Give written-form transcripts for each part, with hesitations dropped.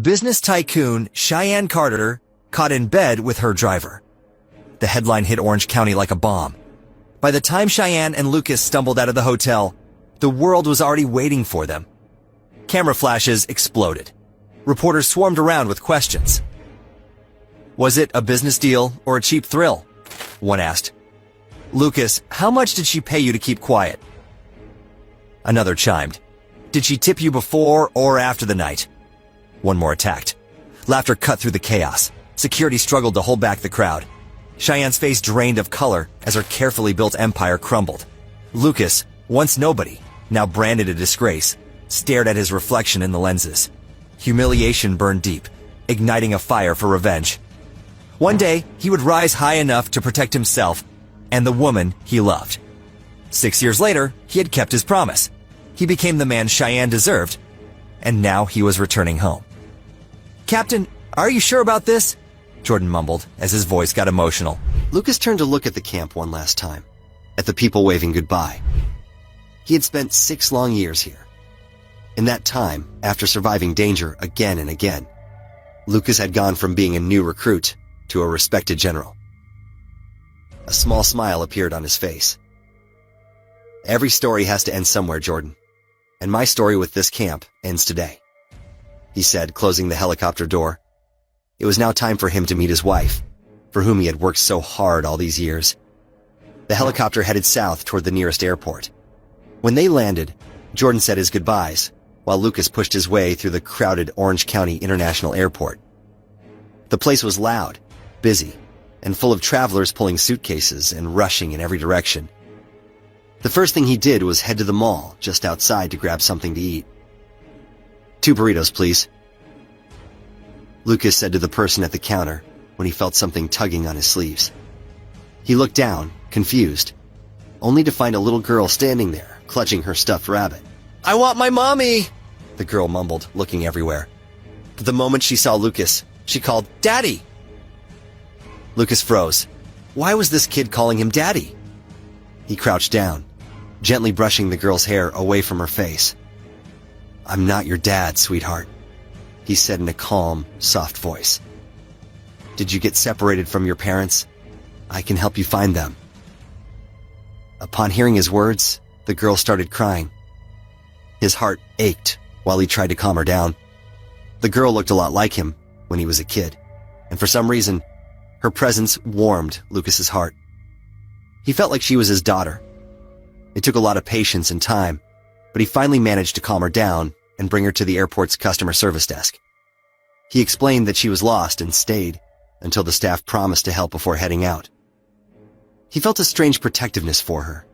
Business tycoon Cheyenne Carter caught in bed with her driver. The headline hit Orange County like a bomb. By the time Cheyenne and Lucas stumbled out of the hotel, the world was already waiting for them. Camera flashes exploded. Reporters swarmed around with questions. Was it a business deal or a cheap thrill? One asked. Lucas, how much did she pay you to keep quiet? Another chimed. Did she tip you before or after the night? One more attacked. Laughter cut through the chaos. Security struggled to hold back the crowd. Cheyenne's face drained of color as her carefully built empire crumbled. Lucas, once nobody, now branded a disgrace, stared at his reflection in the lenses. Humiliation burned deep, igniting a fire for revenge. One day, he would rise high enough to protect himself and the woman he loved. 6 years later, he had kept his promise. He became the man Cheyenne deserved, and now he was returning home. Captain, are you sure about this? Jordan mumbled as his voice got emotional. Lucas turned to look at the camp one last time, at the people waving goodbye. He had spent 6 long years here. In that time, after surviving danger again and again, Lucas had gone from being a new recruit to a respected general. A small smile appeared on his face. Every story has to end somewhere, Jordan, and my story with this camp ends today, he said, closing the helicopter door. It was now time for him to meet his wife, for whom he had worked so hard all these years. The helicopter headed south toward the nearest airport. When they landed, Jordan said his goodbyes, while Lucas pushed his way through the crowded Orange County International Airport. The place was loud, busy, and full of travelers pulling suitcases and rushing in every direction. The first thing he did was head to the mall just outside to grab something to eat. 2 burritos, please, Lucas said to the person at the counter when he felt something tugging on his sleeves. He looked down, confused, only to find a little girl standing there, clutching her stuffed rabbit. I want my mommy, the girl mumbled, looking everywhere. But the moment she saw Lucas, she called, Daddy! Lucas froze. Why was this kid calling him Daddy? He crouched down, gently brushing the girl's hair away from her face. I'm not your dad, sweetheart, he said in a calm, soft voice. Did you get separated from your parents? I can help you find them. Upon hearing his words, the girl started crying. His heart ached while he tried to calm her down. The girl looked a lot like him when he was a kid, and for some reason, her presence warmed Lucas's heart. He felt like she was his daughter. It took a lot of patience and time, but he finally managed to calm her down and bring her to the airport's customer service desk. He explained that she was lost and stayed until the staff promised to help before heading out. He felt a strange protectiveness for her.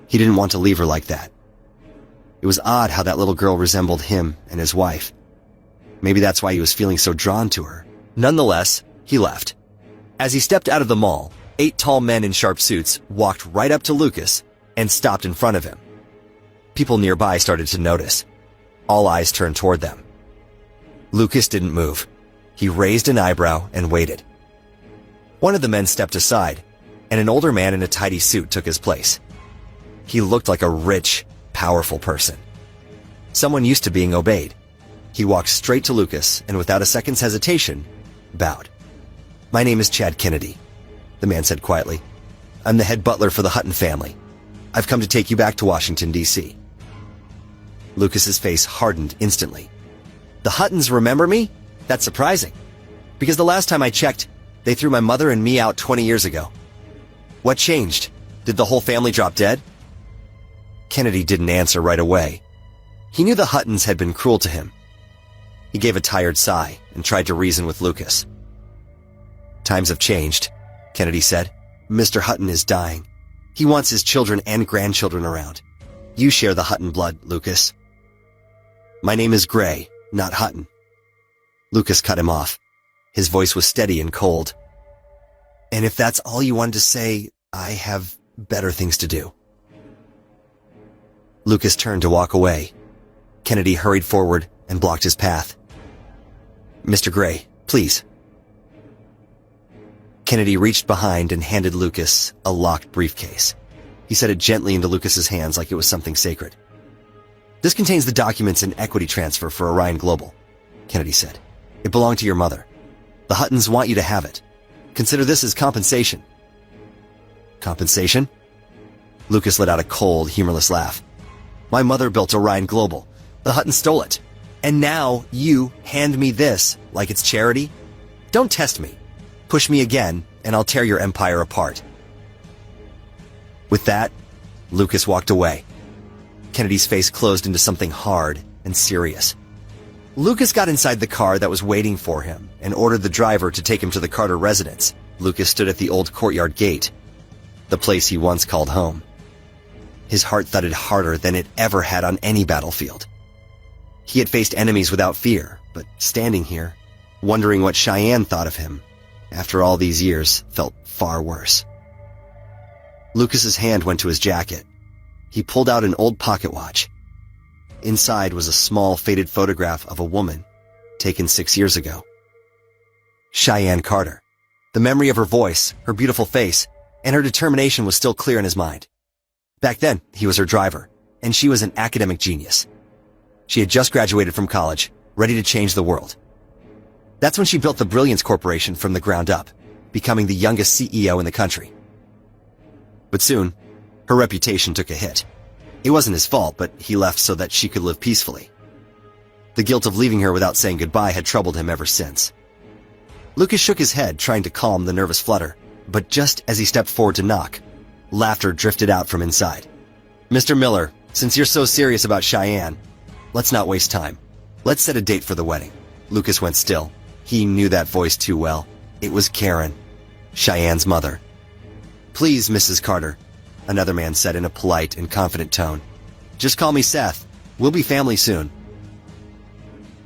He didn't want to leave her like that. It was odd how that little girl resembled him and his wife. Maybe that's why he was feeling so drawn to her. Nonetheless, he left. As he stepped out of the mall, 8 tall men in sharp suits walked right up to Lucas and stopped in front of him. People nearby started to notice. All eyes turned toward them. Lucas didn't move. He raised an eyebrow and waited. One of the men stepped aside, and an older man in a tidy suit took his place. He looked like a rich, powerful person. Someone used to being obeyed. He walked straight to Lucas and without a second's hesitation, bowed. My name is Chad Kennedy, the man said quietly. I'm the head butler for the Hutton family. I've come to take you back to Washington, D.C. Lucas's face hardened instantly. The Huttons remember me? That's surprising, because the last time I checked, they threw my mother and me out 20 years ago. What changed? Did the whole family drop dead? Kennedy didn't answer right away. He knew the Huttons had been cruel to him. He gave a tired sigh and tried to reason with Lucas. Times have changed, Kennedy said. Mr. Hutton is dying. He wants his children and grandchildren around. You share the Hutton blood, Lucas. My name is Gray, not Hutton. Lucas cut him off. His voice was steady and cold. And if that's all you wanted to say, I have better things to do. Lucas turned to walk away. Kennedy hurried forward and blocked his path. Mr. Gray, please. Kennedy reached behind and handed Lucas a locked briefcase. He set it gently into Lucas's hands like it was something sacred. This contains the documents and equity transfer for Orion Global. Kennedy said. "It belonged to your mother. The Huttons want you to have it. Consider this as compensation." "Compensation?" Lucas let out a cold, humorless laugh. "My mother built Orion Global. The Huttons stole it. And now you hand me this like it's charity? Don't test me. Push me again, and I'll tear your empire apart." With that, Lucas walked away. Kennedy's face closed into something hard and serious. Lucas got inside the car that was waiting for him and ordered the driver to take him to the Carter residence. Lucas stood at the old courtyard gate, the place he once called home. His heart thudded harder than it ever had on any battlefield. He had faced enemies without fear, but standing here, wondering what Cheyenne thought of him, after all these years, felt far worse. Lucas's hand went to his jacket. He pulled out an old pocket watch. Inside was a small, faded photograph of a woman, taken 6 years ago. Cheyenne Carter. The memory of her voice, her beautiful face, and her determination was still clear in his mind. Back then, he was her driver, and she was an academic genius. She had just graduated from college, ready to change the world. That's when she built the Brilliance Corporation from the ground up, becoming the youngest CEO in the country. But soon, her reputation took a hit. It wasn't his fault, but he left so that she could live peacefully. The guilt of leaving her without saying goodbye had troubled him ever since. Lucas shook his head, trying to calm the nervous flutter, but just as he stepped forward to knock, laughter drifted out from inside. "Mr. Miller, since you're so serious about Cheyenne, let's not waste time. Let's set a date for the wedding." Lucas went still. He knew that voice too well. It was Karen, Cheyenne's mother. "Please, Mrs. Carter," another man said in a polite and confident tone. "Just call me Seth. We'll be family soon."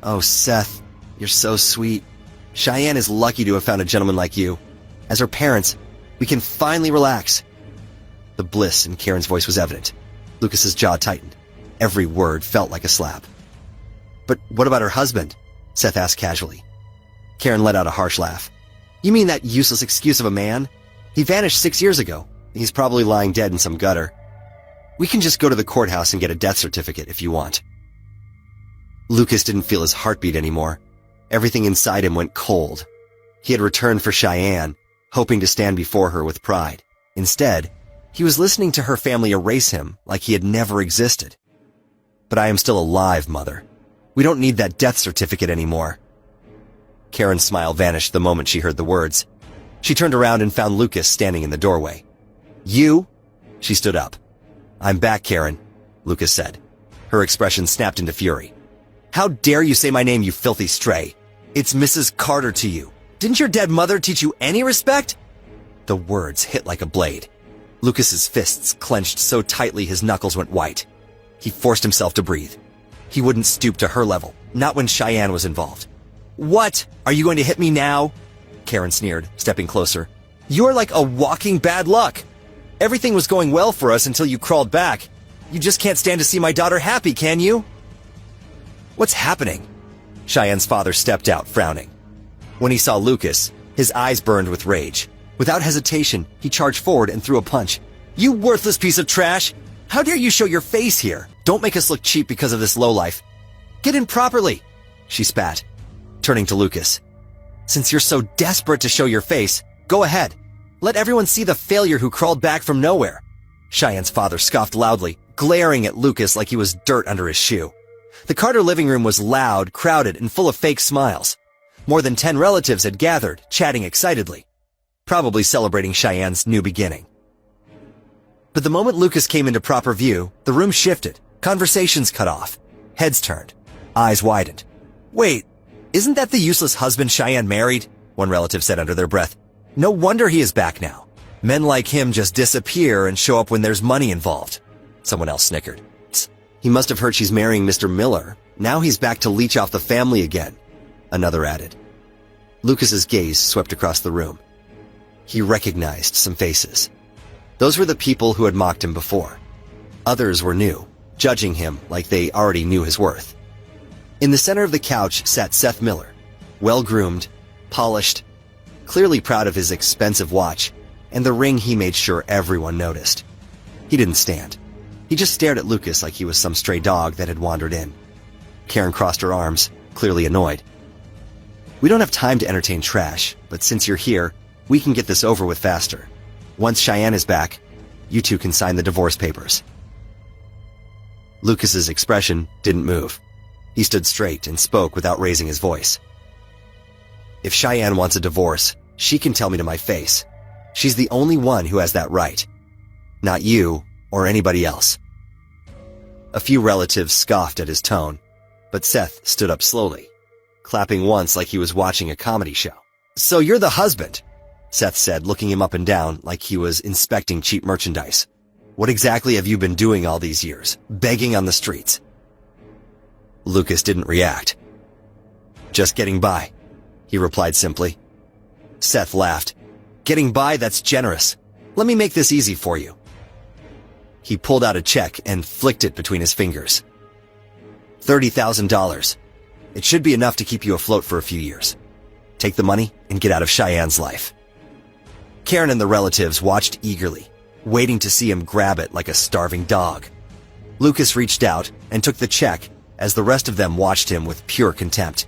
"Oh, Seth, you're so sweet. Cheyenne is lucky to have found a gentleman like you. As her parents, we can finally relax." The bliss in Karen's voice was evident. Lucas's jaw tightened. Every word felt like a slap. "But what about her husband?" Seth asked casually. Karen let out a harsh laugh. "You mean that useless excuse of a man? He vanished 6 years ago. He's probably lying dead in some gutter. We can just go to the courthouse and get a death certificate if you want." Lucas didn't feel his heartbeat anymore. Everything inside him went cold. He had returned for Cheyenne, hoping to stand before her with pride. Instead, he was listening to her family erase him like he had never existed. "But I am still alive, Mother. We don't need that death certificate anymore." Karen's smile vanished the moment she heard the words. She turned around and found Lucas standing in the doorway. "You?" She stood up. "I'm back, Karen," Lucas said. Her expression snapped into fury. "How dare you say my name, you filthy stray? It's Mrs. Carter to you. Didn't your dead mother teach you any respect?" The words hit like a blade. Lucas's fists clenched so tightly his knuckles went white. He forced himself to breathe. He wouldn't stoop to her level, not when Cheyenne was involved. "What? Are you going to hit me now?" Karen sneered, stepping closer. "You're like a walking bad luck. Everything was going well for us until you crawled back. You just can't stand to see my daughter happy, can you?" "What's happening?" Cheyenne's father stepped out, frowning. When he saw Lucas, his eyes burned with rage. Without hesitation, he charged forward and threw a punch. "You worthless piece of trash! How dare you show your face here? Don't make us look cheap because of this lowlife. Get in properly!" She spat, turning to Lucas. "Since you're so desperate to show your face, go ahead. Let everyone see the failure who crawled back from nowhere." Cheyenne's father scoffed loudly, glaring at Lucas like he was dirt under his shoe. The Carter living room was loud, crowded, and full of fake smiles. More than 10 relatives had gathered, chatting excitedly, probably celebrating Cheyenne's new beginning. But the moment Lucas came into proper view, the room shifted, conversations cut off, heads turned, eyes widened. "Wait, isn't that the useless husband Cheyenne married?" one relative said under their breath. "No wonder he is back now. Men like him just disappear and show up when there's money involved." Someone else snickered. "He must have heard she's marrying Mr. Miller. Now he's back to leech off the family again," another added. Lucas's gaze swept across the room. He recognized some faces. Those were the people who had mocked him before. Others were new, judging him like they already knew his worth. In the center of the couch sat Seth Miller, well-groomed, polished, clearly proud of his expensive watch and the ring he made sure everyone noticed. He didn't stand. He just stared at Lucas like he was some stray dog that had wandered in. Karen crossed her arms, clearly annoyed. We don't have time to entertain trash, but since you're here, we can get this over with faster. Once Cheyenne is back, you two can sign the divorce papers. Lucas's expression didn't move. He stood straight and spoke without raising his voice. If Cheyenne wants a divorce, she can tell me to my face. She's the only one who has that right. Not you or anybody else. A few relatives scoffed at his tone, but Seth stood up slowly, clapping once like he was watching a comedy show. "So you're the husband," Seth said, looking him up and down like he was inspecting cheap merchandise. "What exactly have you been doing all these years? Begging on the streets?" Lucas didn't react. "Just getting by," he replied simply. Seth laughed. "Getting by, that's generous. Let me make this easy for you." He pulled out a check and flicked it between his fingers. $30,000. It should be enough to keep you afloat for a few years. Take the money and get out of Cheyenne's life. Karen and the relatives watched eagerly, waiting to see him grab it like a starving dog. Lucas reached out and took the check as the rest of them watched him with pure contempt.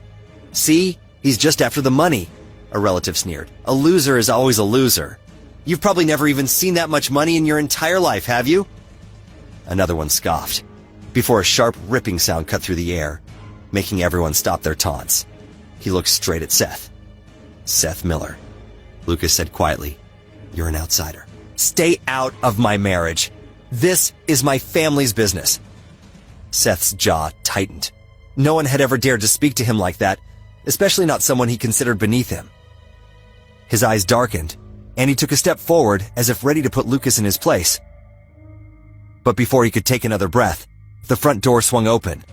"See, he's just after the money," a relative sneered. "A loser is always a loser. You've probably never even seen that much money in your entire life, have you?" Another one scoffed, before a sharp ripping sound cut through the air, making everyone stop their taunts. He looked straight at Seth. "Seth Miller," Lucas said quietly, "you're an outsider. Stay out of my marriage. This is my family's business." Seth's jaw tightened. No one had ever dared to speak to him like that, especially not someone he considered beneath him. His eyes darkened, and he took a step forward as if ready to put Lucas in his place. But before he could take another breath, the front door swung open.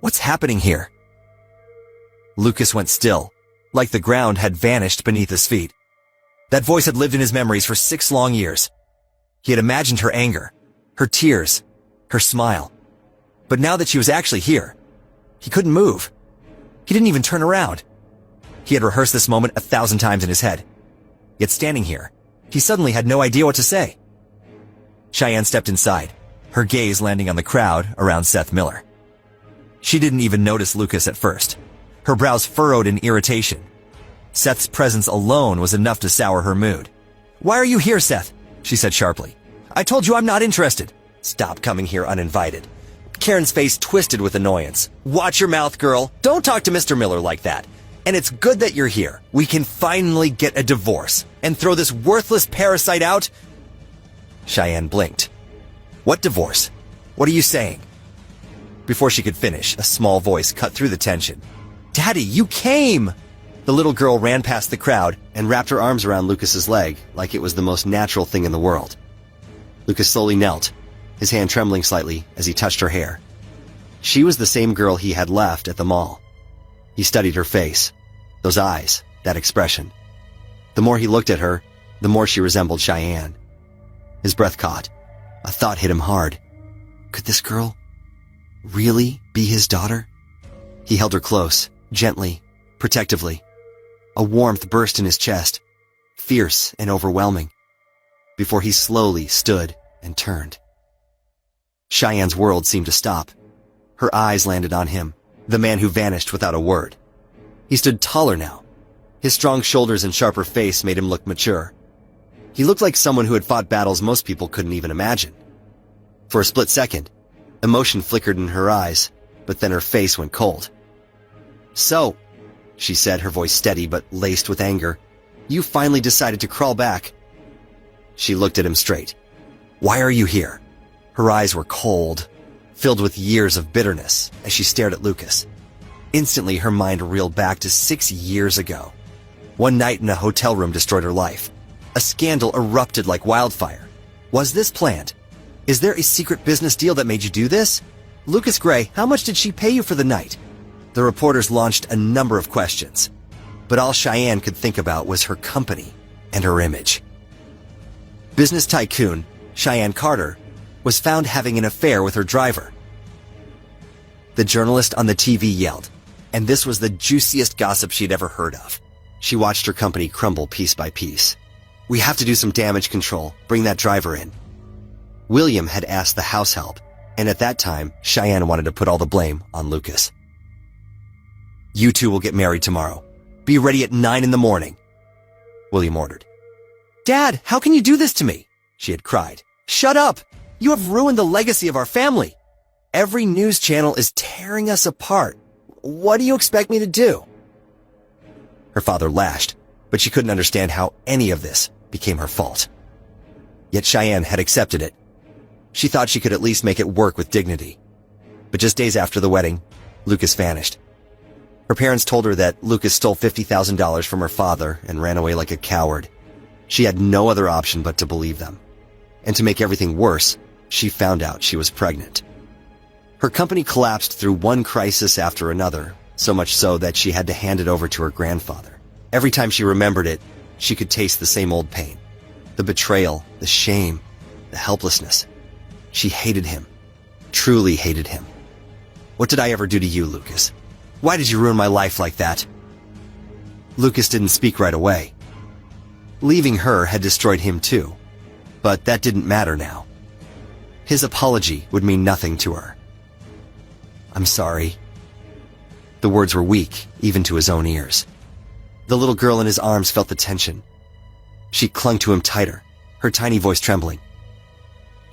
"What's happening here?" Lucas went still, like the ground had vanished beneath his feet. That voice had lived in his memories for 6 long years. He had imagined her anger, her tears, her smile. But now that she was actually here, he couldn't move. He didn't even turn around. He had rehearsed this moment 1,000 times in his head. Yet standing here, he suddenly had no idea what to say. Cheyenne stepped inside, her gaze landing on the crowd around Seth Miller. She didn't even notice Lucas at first, her brows furrowed in irritation. Seth's presence alone was enough to sour her mood. "Why are you here, Seth?" she said sharply. "I told you I'm not interested." "Stop coming here uninvited." Karen's face twisted with annoyance. "Watch your mouth, girl. Don't talk to Mr. Miller like that. And it's good that you're here. We can finally get a divorce and throw this worthless parasite out." Cheyenne blinked. "What divorce? What are you saying?" Before she could finish, a small voice cut through the tension. "Daddy, you came!" The little girl ran past the crowd and wrapped her arms around Lucas's leg like it was the most natural thing in the world. Lucas slowly knelt, his hand trembling slightly as he touched her hair. She was the same girl he had left at the mall. He studied her face, those eyes, that expression. The more he looked at her, the more she resembled Cheyenne. His breath caught. A thought hit him hard. Could this girl really be his daughter? He held her close, gently, protectively. A warmth burst in his chest, fierce and overwhelming, before he slowly stood and turned. Cheyenne's world seemed to stop. Her eyes landed on him, the man who vanished without a word. He stood taller now. His strong shoulders and sharper face made him look mature. He looked like someone who had fought battles most people couldn't even imagine. For a split second, emotion flickered in her eyes, but then her face went cold. "So," she said, her voice steady but laced with anger, "you finally decided to crawl back." She looked at him straight. "Why are you here?" Her eyes were cold, filled with years of bitterness as she stared at Lucas. Instantly, her mind reeled back to 6 years ago. One night in a hotel room destroyed her life. A scandal erupted like wildfire. Was this planned? Is there a secret business deal that made you do this? Lucas Gray, how much did she pay you for the night? The reporters launched a number of questions, but all Cheyenne could think about was her company and her image. Business tycoon Cheyenne Carter was found having an affair with her driver. The journalist on the TV yelled, and this was the juiciest gossip she'd ever heard of. She watched her company crumble piece by piece. "We have to do some damage control. Bring that driver in." William had asked the house help, and at that time, Cheyenne wanted to put all the blame on Lucas. You two will get married tomorrow. Be ready at 9 in the morning, William ordered. Dad, how can you do this to me? She had cried. Shut up! You have ruined the legacy of our family. Every news channel is tearing us apart. What do you expect me to do? Her father lashed, but she couldn't understand how any of this became her fault. Yet Cheyenne had accepted it. She thought she could at least make it work with dignity. But just days after the wedding, Lucas vanished. Her parents told her that Lucas stole $50,000 from her father and ran away like a coward. She had no other option but to believe them. And to make everything worse, she found out she was pregnant. Her company collapsed through one crisis after another, so much so that she had to hand it over to her grandfather. Every time she remembered it, she could taste the same old pain. The betrayal, the shame, the helplessness. She hated him. Truly hated him. What did I ever do to you, Lucas? Why did you ruin my life like that? Lucas didn't speak right away. Leaving her had destroyed him too, but that didn't matter now. His apology would mean nothing to her. I'm sorry. The words were weak, even to his own ears. The little girl in his arms felt the tension. She clung to him tighter, her tiny voice trembling.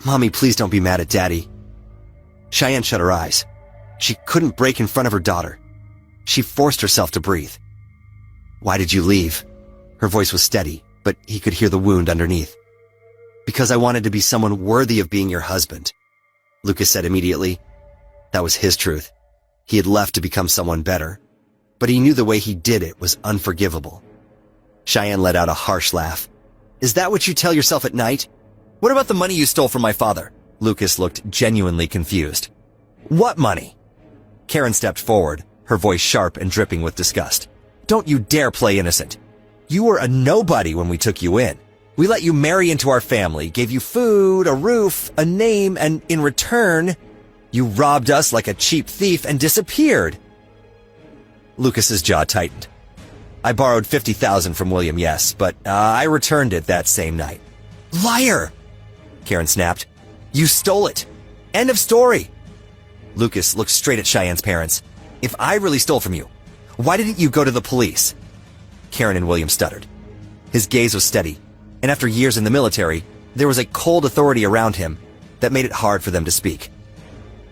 Mommy, please don't be mad at Daddy. Cheyenne shut her eyes. She couldn't break in front of her daughter. She forced herself to breathe. Why did you leave? Her voice was steady, but he could hear the wound underneath. Because I wanted to be someone worthy of being your husband, Lucas said immediately. That was his truth. He had left to become someone better, but he knew the way he did it was unforgivable. Cheyenne let out a harsh laugh. Is that what you tell yourself at night? What about the money you stole from my father? Lucas looked genuinely confused. What money? Karen stepped forward, her voice sharp and dripping with disgust. Don't you dare play innocent. You were a nobody when we took you in. We let you marry into our family, gave you food, a roof, a name, and in return, you robbed us like a cheap thief and disappeared. Lucas's jaw tightened. I borrowed $50,000 from William, yes, but I returned it that same night. Liar! Karen snapped. You stole it. End of story. Lucas looked straight at Cheyenne's parents. If I really stole from you, why didn't you go to the police? Karen and William stuttered. His gaze was steady, and after years in the military, there was a cold authority around him that made it hard for them to speak.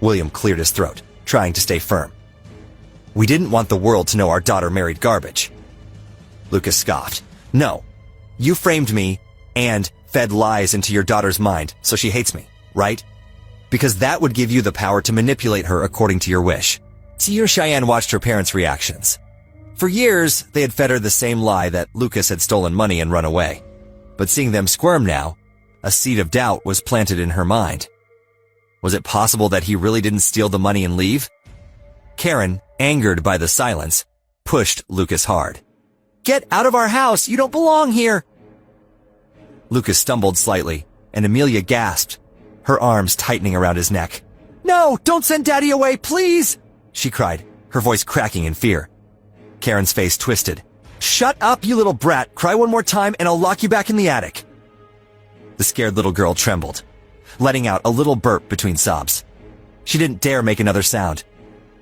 William cleared his throat, trying to stay firm. We didn't want the world to know our daughter married garbage. Lucas scoffed. No, you framed me and fed lies into your daughter's mind, so she hates me, right? Because that would give you the power to manipulate her according to your wish. Tia Cheyenne watched her parents' reactions. For years, they had fed her the same lie that Lucas had stolen money and run away. But seeing them squirm now, a seed of doubt was planted in her mind. Was it possible that he really didn't steal the money and leave? Karen, angered by the silence, pushed Lucas hard. Get out of our house! You don't belong here! Lucas stumbled slightly, and Amelia gasped, her arms tightening around his neck. No, don't send Daddy away, please! She cried, her voice cracking in fear. Karen's face twisted. Shut up, you little brat! Cry one more time and I'll lock you back in the attic. The scared little girl trembled, letting out a little burp between sobs. She didn't dare make another sound.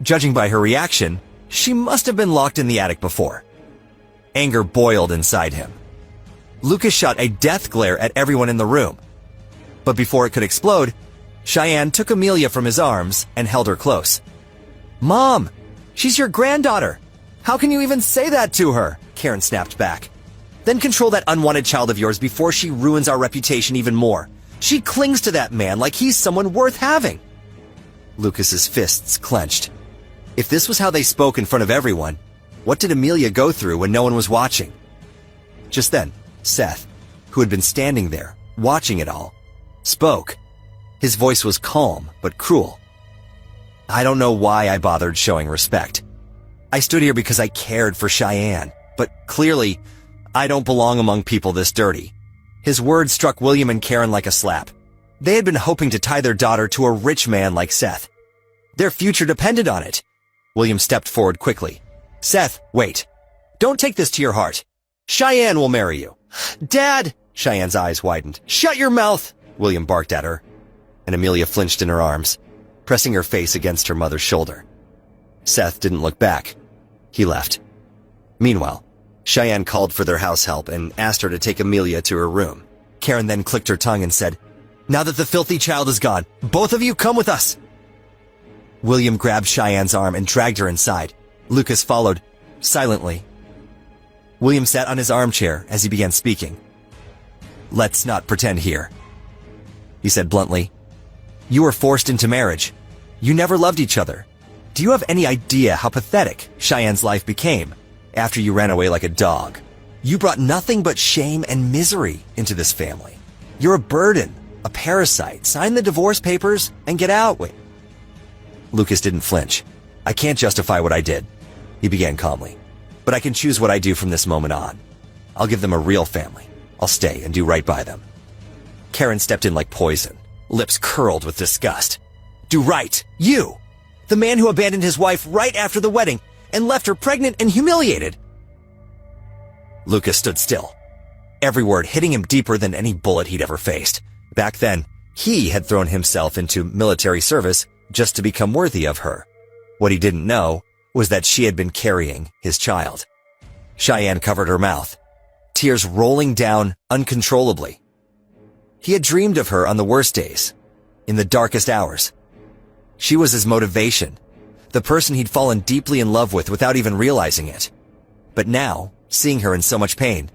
Judging by her reaction, she must have been locked in the attic before. Anger boiled inside him. Lucas shot a death glare at everyone in the room. But before it could explode, Cheyenne took Amelia from his arms and held her close. Mom, she's your granddaughter. How can you even say that to her? Karen snapped back. Then control that unwanted child of yours before she ruins our reputation even more. She clings to that man like he's someone worth having. Lucas's fists clenched. If this was how they spoke in front of everyone, what did Amelia go through when no one was watching? Just then, Seth, who had been standing there, watching it all, spoke. His voice was calm but cruel. I don't know why I bothered showing respect. I stood here because I cared for Cheyenne, but clearly, I don't belong among people this dirty. His words struck William and Karen like a slap. They had been hoping to tie their daughter to a rich man like Seth. Their future depended on it. William stepped forward quickly. Seth, wait. Don't take this to your heart. Cheyenne will marry you. Dad! Cheyenne's eyes widened. Shut your mouth! William barked at her, and Amelia flinched in her arms, pressing her face against her mother's shoulder. Seth didn't look back. He left. Meanwhile, Cheyenne called for their house help and asked her to take Amelia to her room. Karen then clicked her tongue and said, "Now that the filthy child is gone, both of you come with us." William grabbed Cheyenne's arm and dragged her inside. Lucas followed, silently. William sat on his armchair as he began speaking. "Let's not pretend here," he said bluntly. "You were forced into marriage. You never loved each other. Do you have any idea how pathetic Cheyenne's life became after you ran away like a dog? You brought nothing but shame and misery into this family. You're a burden, a parasite. Sign the divorce papers and get out." Wait. Lucas didn't flinch. "I can't justify what I did," he began calmly. "But I can choose what I do from this moment on. I'll give them a real family. I'll stay and do right by them." Karen stepped in like poison, lips curled with disgust. "Do right? You! The man who abandoned his wife right after the wedding and left her pregnant and humiliated." Lucas stood still, every word hitting him deeper than any bullet he'd ever faced. Back then, he had thrown himself into military service just to become worthy of her. What he didn't know was that she had been carrying his child. Cheyenne covered her mouth, tears rolling down uncontrollably. He had dreamed of her on the worst days, in the darkest hours. She was his motivation, the person he'd fallen deeply in love with without even realizing it. But now, seeing her in so much pain,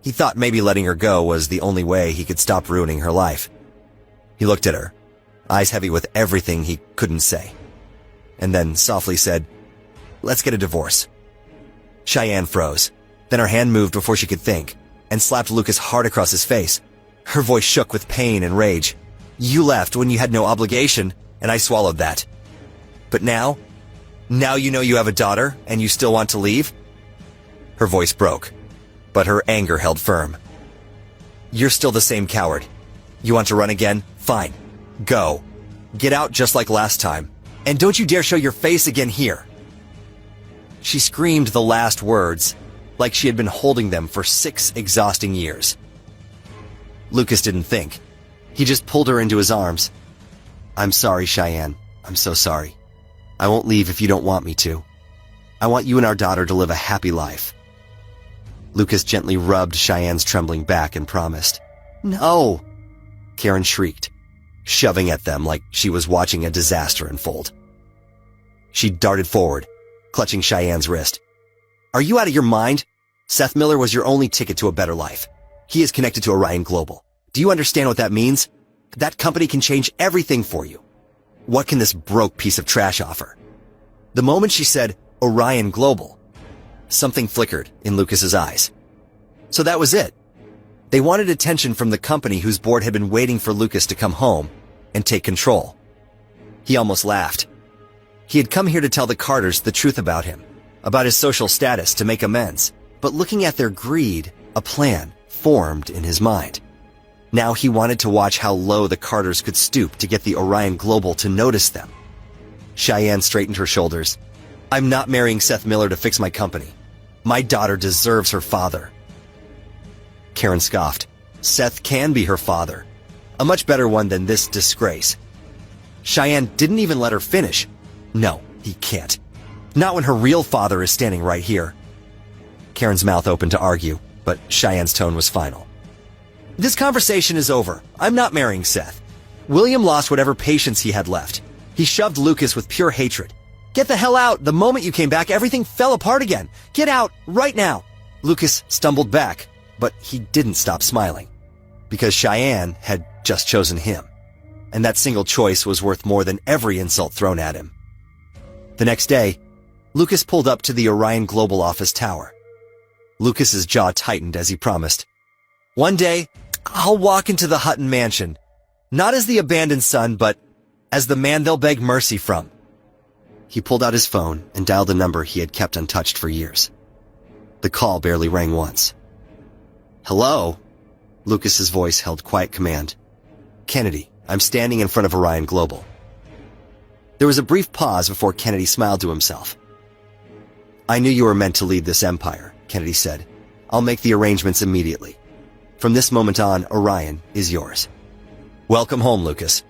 he thought maybe letting her go was the only way he could stop ruining her life. He looked at her, eyes heavy with everything he couldn't say, and then softly said, "Let's get a divorce." Cheyenne froze. Then her hand moved before she could think, and slapped Lucas hard across his face. Her voice shook with pain and rage. "You left when you had no obligation, and I swallowed that. But now you know you have a daughter, and you still want to leave?" Her voice broke, but her anger held firm. "You're still the same coward. You want to run again? Fine. Go. Get out just like last time. And don't you dare show your face again here." She screamed the last words, like she had been holding them for 6 exhausting years. Lucas didn't think. He just pulled her into his arms. "I'm sorry, Cheyenne. I'm so sorry. I won't leave if you don't want me to. I want you and our daughter to live a happy life." Lucas gently rubbed Cheyenne's trembling back and promised. "No!" Karen shrieked, shoving at them like she was watching a disaster unfold. She darted forward, clutching Cheyenne's wrist. "Are you out of your mind? Seth Miller was your only ticket to a better life. He is connected to Orion Global. Do you understand what that means? That company can change everything for you. What can this broke piece of trash offer?" The moment she said Orion Global, something flickered in Lucas's eyes. So that was it. They wanted attention from the company whose board had been waiting for Lucas to come home and take control. He almost laughed. He had come here to tell the Carters the truth about him, about his social status, to make amends. But looking at their greed, a plan formed in his mind. Now he wanted to watch how low the Carters could stoop to get the Orion Global to notice them. Cheyenne straightened her shoulders. "I'm not marrying Seth Miller to fix my company. My daughter deserves her father." Karen scoffed. "Seth can be her father. A much better one than this disgrace." Cheyenne didn't even let her finish. "No, he can't. Not when her real father is standing right here." Karen's mouth opened to argue, but Cheyenne's tone was final. "This conversation is over. I'm not marrying Seth. William lost whatever patience he had left. He shoved Lucas with pure hatred. Get the hell out. The moment you came back, everything fell apart again. Get out, right now." Lucas stumbled back, but he didn't stop smiling, because Cheyenne had just chosen him, and that single choice was worth more than every insult thrown at him. The next day, Lucas pulled up to the Orion Global office tower. Lucas's jaw tightened as he promised, "One day, I'll walk into the Hutton mansion, not as the abandoned son, but as the man they'll beg mercy from." He pulled out his phone and dialed a number he had kept untouched for years. The call barely rang once. "Hello?" Lucas's voice held quiet command. "Kennedy, I'm standing in front of Orion Global." There was a brief pause before Kennedy smiled to himself. "I knew you were meant to lead this empire," Kennedy said. "I'll make the arrangements immediately. From this moment on, Orion is yours." "Welcome home, Lucas."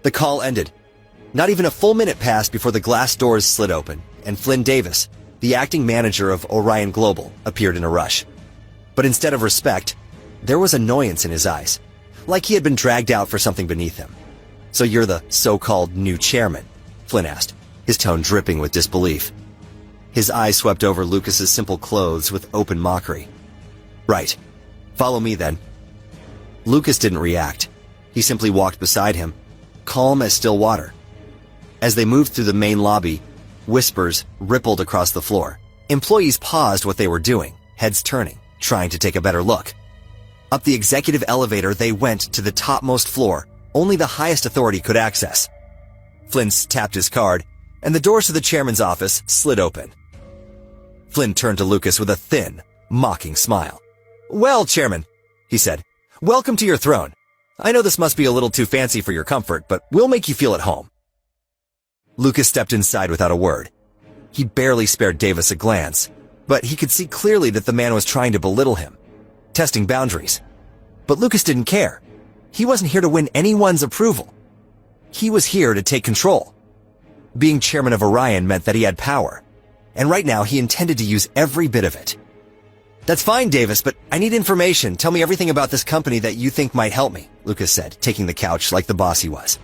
The call ended. Not even a full minute passed before the glass doors slid open, and Flynn Davis, the acting manager of Orion Global, appeared in a rush. But instead of respect, there was annoyance in his eyes, like he had been dragged out for something beneath him. "So you're the so-called new chairman?" Flynn asked, his tone dripping with disbelief. His eyes swept over Lucas's simple clothes with open mockery. "Right. Follow me then." Lucas didn't react. He simply walked beside him, calm as still water. As they moved through the main lobby, whispers rippled across the floor. Employees paused what they were doing, heads turning, trying to take a better look. Up the executive elevator, they went to the topmost floor, only the highest authority could access. Flynn tapped his card, and the doors to the chairman's office slid open. Flynn turned to Lucas with a thin, mocking smile. "Well, Chairman," he said, "welcome to your throne. I know this must be a little too fancy for your comfort, but we'll make you feel at home." Lucas stepped inside without a word. He barely spared Davis a glance, but he could see clearly that the man was trying to belittle him, testing boundaries. But Lucas didn't care. He wasn't here to win anyone's approval. He was here to take control. Being chairman of Orion meant that he had power, and right now he intended to use every bit of it. "That's fine, Davis, but I need information. Tell me everything about this company that you think might help me," Lucas said, taking the couch like the boss he was.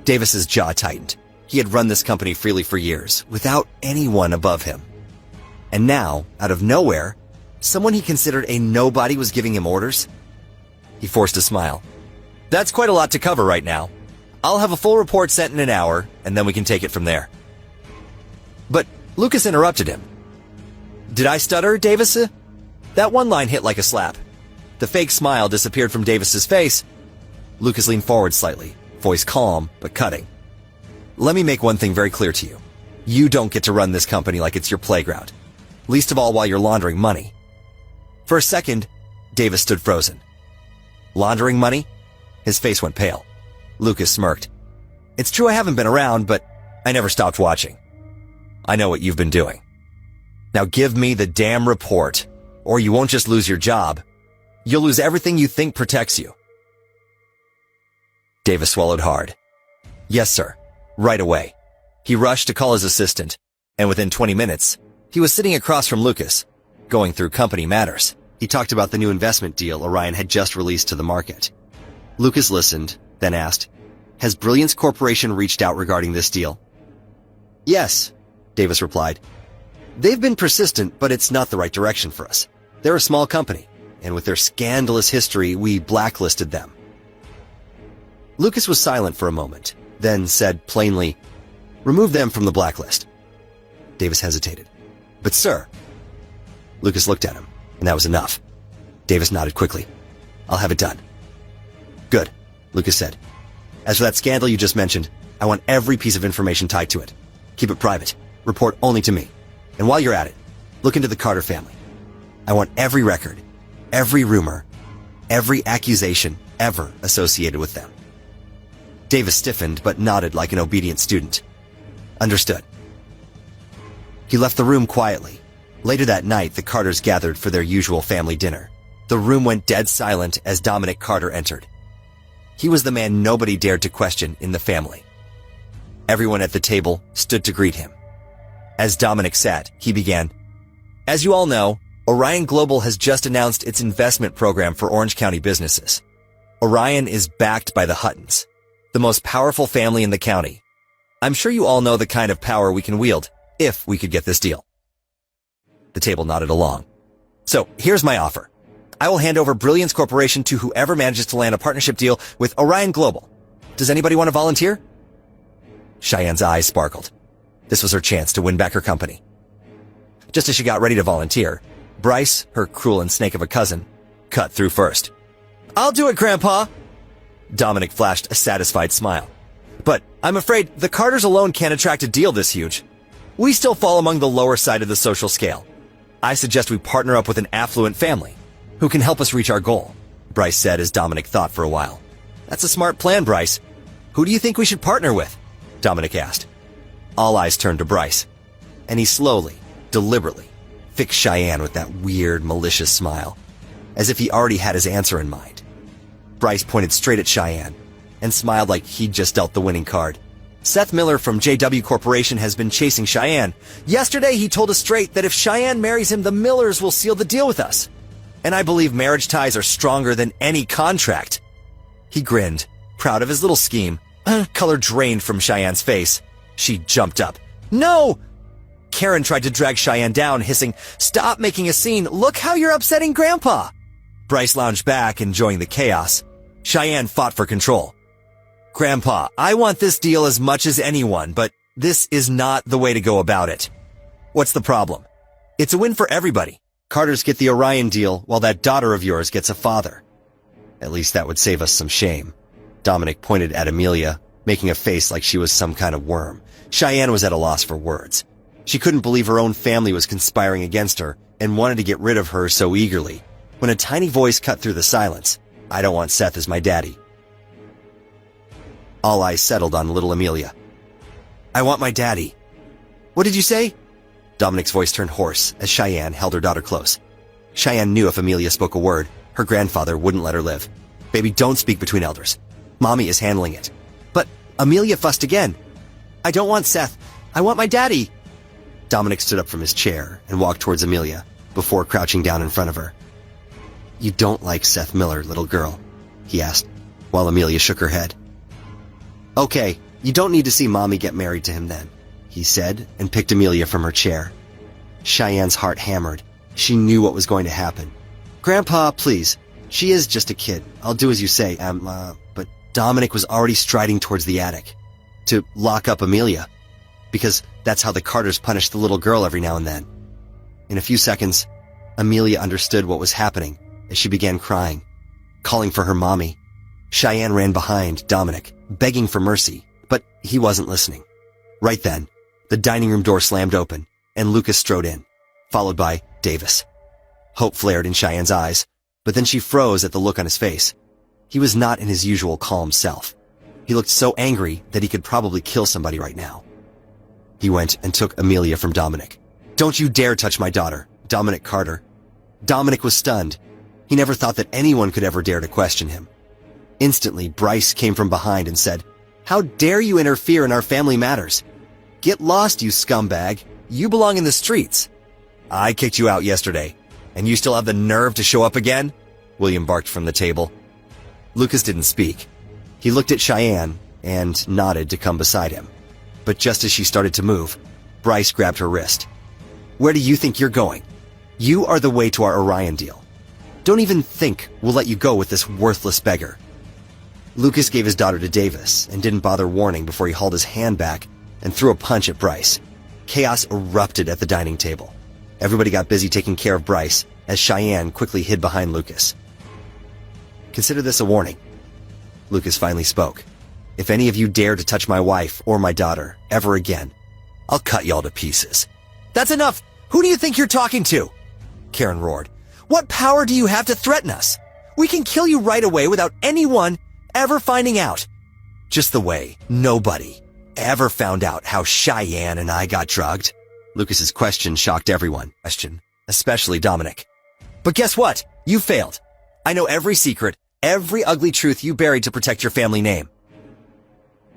Davis's jaw tightened. He had run this company freely for years, without anyone above him. And now, out of nowhere, someone he considered a nobody was giving him orders? He forced a smile. "That's quite a lot to cover right now. I'll have a full report sent in an hour, and then we can take it from there." But Lucas interrupted him. "Did I stutter, Davis?" That one line hit like a slap. The fake smile disappeared from Davis's face. Lucas leaned forward slightly, voice calm but cutting. "Let me make one thing very clear to you. You don't get to run this company like it's your playground, least of all while you're laundering money." For a second, Davis stood frozen. "Laundering money?" His face went pale. Lucas smirked. "It's true I haven't been around, but I never stopped watching. I know what you've been doing. Now give me the damn report, or you won't just lose your job. You'll lose everything you think protects you." Davis swallowed hard. "Yes, sir. Right away." He rushed to call his assistant, and within 20 minutes, he was sitting across from Lucas, going through company matters. He talked about the new investment deal Orion had just released to the market. Lucas listened, then asked, "Has Brilliance Corporation reached out regarding this deal?" "Yes," Davis replied. "They've been persistent, but it's not the right direction for us. They're a small company, and with their scandalous history, we blacklisted them." Lucas was silent for a moment, then said plainly, "Remove them from the blacklist." Davis hesitated. "But sir..." Lucas looked at him, and that was enough. Davis nodded quickly. "I'll have it done." "Good," Lucas said. "As for that scandal you just mentioned, I want every piece of information tied to it. Keep it private. Report only to me. And while you're at it, look into the Carter family. I want every record, every rumor, every accusation ever associated with them." Davis stiffened but nodded like an obedient student. "Understood." He left the room quietly. Later that night, the Carters gathered for their usual family dinner. The room went dead silent as Dominic Carter entered. He was the man nobody dared to question in the family. Everyone at the table stood to greet him. As Dominic sat, he began, "As you all know, Orion Global has just announced its investment program for Orange County businesses. Orion is backed by the Huttons, the most powerful family in the county. I'm sure you all know the kind of power we can wield if we could get this deal." The table nodded along. "So here's my offer. I will hand over Brilliance Corporation to whoever manages to land a partnership deal with Orion Global. Does anybody want to volunteer?" Cheyenne's eyes sparkled. This was her chance to win back her company. Just as she got ready to volunteer, Bryce, her cruel and snake of a cousin, cut through first. "I'll do it, Grandpa!" Dominic flashed a satisfied smile. "But I'm afraid the Carters alone can't attract a deal this huge. We still fall among the lower side of the social scale. I suggest we partner up with an affluent family who can help us reach our goal," Bryce said as Dominic thought for a while. "That's a smart plan, Bryce. Who do you think we should partner with?" Dominic asked. All eyes turned to Bryce, and he slowly, deliberately, fixed Cheyenne with that weird, malicious smile, as if he already had his answer in mind. Bryce pointed straight at Cheyenne and smiled like he'd just dealt the winning card. Seth Miller from JW Corporation has been chasing Cheyenne. Yesterday, he told us straight that if Cheyenne marries him, the Millers will seal the deal with us. And I believe marriage ties are stronger than any contract. He grinned, proud of his little scheme. Color drained from Cheyenne's face. She jumped up. No! Karen tried to drag Cheyenne down, hissing, "Stop making a scene. Look how you're upsetting Grandpa." Bryce lounged back, enjoying the chaos. Cheyenne fought for control. "Grandpa, I want this deal as much as anyone, but this is not the way to go about it." "What's the problem?" "It's a win for everybody. Carters get the Orion deal, while that daughter of yours gets a father. At least that would save us some shame." Dominic pointed at Amelia, making a face like she was some kind of worm. Cheyenne was at a loss for words. She couldn't believe her own family was conspiring against her and wanted to get rid of her so eagerly, when a tiny voice cut through the silence. "I don't want Seth as my daddy." All eyes settled on little Amelia. "I want my daddy." "What did you say?" Dominic's voice turned hoarse as Cheyenne held her daughter close. Cheyenne knew if Amelia spoke a word, her grandfather wouldn't let her live. "Baby, don't speak between elders. Mommy is handling it." "But," Amelia fussed again. "I don't want Seth. I want my daddy." Dominic stood up from his chair and walked towards Amelia before crouching down in front of her. "You don't like Seth Miller, little girl?" he asked, while Amelia shook her head. "Okay, you don't need to see Mommy get married to him then," he said, and picked Amelia from her chair. Cheyenne's heart hammered. She knew what was going to happen. "Grandpa, please. She is just a kid. I'll do as you say, but Dominic was already striding towards the attic to lock up Amelia, because that's how the Carters punish the little girl every now and then. In a few seconds, Amelia understood what was happening as she began crying, calling for her mommy. Cheyenne ran behind Dominic, begging for mercy, but he wasn't listening. Right then, the dining room door slammed open, and Lucas strode in, followed by Davis. Hope flared in Cheyenne's eyes, but then she froze at the look on his face. He was not in his usual calm self. He looked so angry that he could probably kill somebody right now. He went and took Amelia from Dominic. "Don't you dare touch my daughter, Dominic Carter." Dominic was stunned. He never thought that anyone could ever dare to question him. Instantly, Bryce came from behind and said, "How dare you interfere in our family matters? Get lost, you scumbag. You belong in the streets." "I kicked you out yesterday, and you still have the nerve to show up again?" William barked from the table. Lucas didn't speak. He looked at Cheyenne and nodded to come beside him. But just as she started to move, Bryce grabbed her wrist. "Where do you think you're going? You are the way to our Orion deal. Don't even think we'll let you go with this worthless beggar." Lucas gave his daughter to Davis and didn't bother warning before he hauled his hand back and threw a punch at Bryce. Chaos erupted at the dining table. Everybody got busy taking care of Bryce as Cheyenne quickly hid behind Lucas. "Consider this a warning." Lucas finally spoke. "If any of you dare to touch my wife or my daughter ever again, I'll cut y'all to pieces." "That's enough! Who do you think you're talking to?" Karen roared. "What power do you have to threaten us? We can kill you right away without anyone ever finding out. Just the way nobody ever found out how Cheyenne and I got drugged." Lucas's question shocked everyone, especially Dominic. "But guess what? You failed. I know every secret, every ugly truth you buried to protect your family name."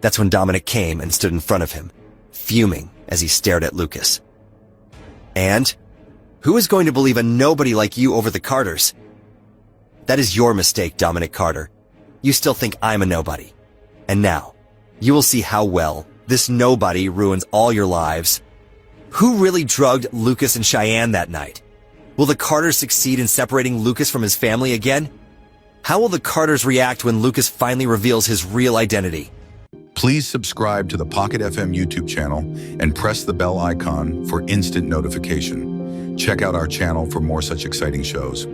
That's when Dominic came and stood in front of him, fuming as he stared at Lucas. "And? Who is going to believe a nobody like you over the Carters?" "That is your mistake, Dominic Carter. You still think I'm a nobody. And now, you will see how well this nobody ruins all your lives. Who really drugged Lucas and Cheyenne that night? Will the Carters succeed in separating Lucas from his family again? How will the Carters react when Lucas finally reveals his real identity? Please subscribe to the Pocket FM YouTube channel and press the bell icon for instant notification. Check out our channel for more such exciting shows.